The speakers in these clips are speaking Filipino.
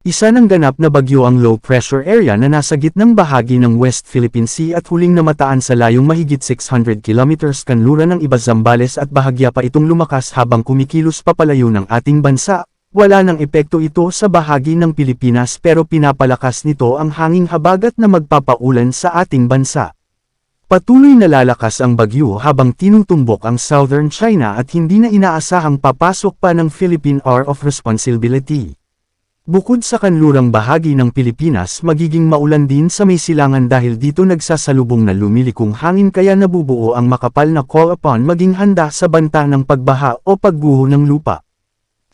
Isa ng ganap na bagyo ang low-pressure area na nasa gitnang bahagi ng West Philippine Sea at huling namataan sa layong mahigit 600 kilometers kanluran ng iba Zambales at bahagya pa itong lumakas habang kumikilos papalayo ng ating bansa. Wala ng epekto ito sa bahagi ng Pilipinas pero pinapalakas nito ang hanging habagat na magpapaulan sa ating bansa. Patuloy na lalakas ang bagyo habang tinutumbok ang Southern China at hindi na inaasahang papasok pa ng Philippine Hour of Responsibility. Bukod sa kanlurang bahagi ng Pilipinas magiging maulan din sa may silangan dahil dito nagsasalubong na lumilikong hangin kaya nabubuo ang makapal na call upon maging handa sa banta ng pagbaha o pagguho ng lupa.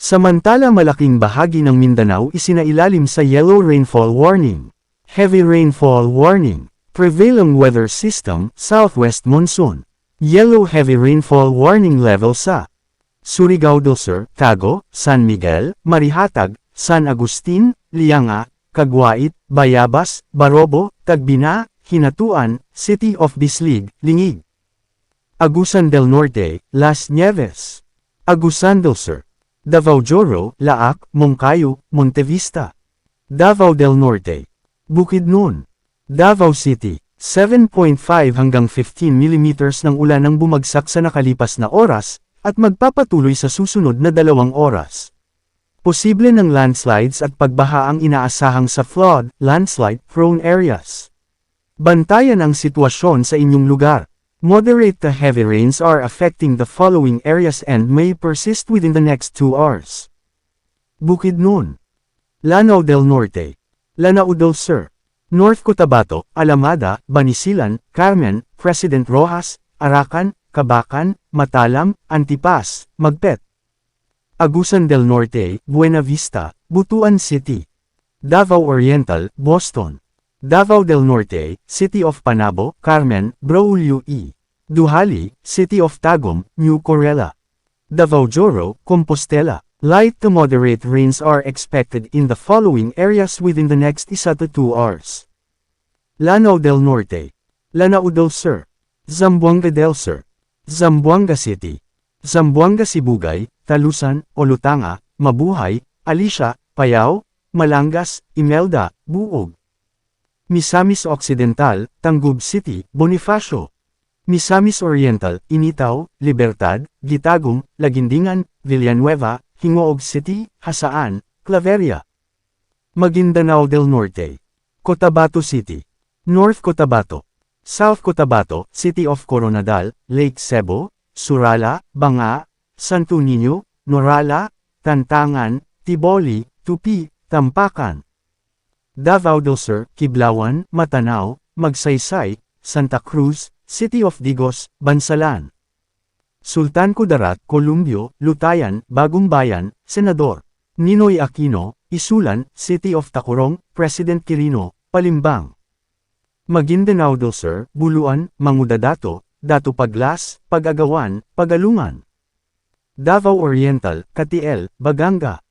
Samantala malaking bahagi ng Mindanao isinailalim sa Yellow Rainfall Warning, Heavy Rainfall Warning, Prevailing Weather System, Southwest Monsoon, Yellow Heavy Rainfall Warning Level sa Surigao del Sur, Tago, San Miguel, Marihatag, San Agustin, Lianga, Caguait, Bayabas, Barobo, Tagbina, Hinatuan, City of Bislig, Lingig. Agusan del Norte, Las Nieves. Agusan del Sur. Davao Joro, Laak, Moncayo, Montevista. Davao del Norte. Bukidnon. Davao City. 7.5 hanggang 15 mm ng ulan ang bumagsak sa nakalipas na oras, at magpapatuloy sa susunod na 2 oras. Posible ng landslides at pagbaha ang inaasahang sa flood, landslide-prone areas. Bantayan ang sitwasyon sa inyong lugar. Moderate to heavy rains are affecting the following areas and may persist within the next 2 hours. Bukidnon. Lanao del Norte. Lanao del Sur. North Cotabato, Alamada, Banisilan, Carmen, President Roxas, Arakan, Cabacan, Matalam, Antipas, Magpet. Agusan del Norte, Buena Vista, Butuan City. Davao Oriental, Boston. Davao del Norte, City of Panabo, Carmen, Braulio E. Duhali, City of Tagum, New Corella. Davao Joro, Compostela. Light to moderate rains are expected in the following areas within the next 1 to 2 hours. Lanao del Norte. Lanao del Sur. Zamboanga del Sur. Zamboanga City. Zamboanga Sibugay, Talusan, Olutanga, Mabuhay, Alicia, Payao, Malangas, Imelda, Buog. Misamis Occidental, Tangub City, Bonifacio. Misamis Oriental, Initaw, Libertad, Gitagum, Lagindingan, Villanueva, Hingoog City, Hasaan, Claveria. Maguindanao del Norte. Cotabato City. North Cotabato. South Cotabato, City of Coronadal, Lake Cebu, Surala, Banga, Santo Niño, Norala, Tantangan, Tiboli, Tupi, Tampakan. Davao del Sur, Kiblawan, Matanao, Magsaysay, Santa Cruz, City of Digos, Bansalan. Sultan Kudarat, Columbio, Lutayan, Bagong Bayan, Senador. Ninoy Aquino, Isulan, City of Tacurong, President Quirino, Palimbang. Maguindanao del Sur, Buluan, Mangudadato, Dato Paglas, Pag-agawan, Pagalungan. Davao Oriental, Katiel, Baganga.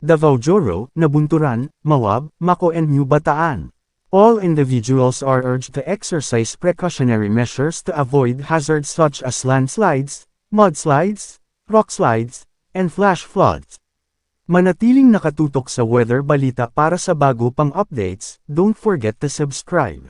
Davao Joro, Nabunturan, Mawab, Mako and New Bataan. All individuals are urged to exercise precautionary measures to avoid hazards such as landslides, mudslides, rockslides, and flash floods. Manatiling nakatutok sa Weather Balita para sa bago pang updates, don't forget to subscribe.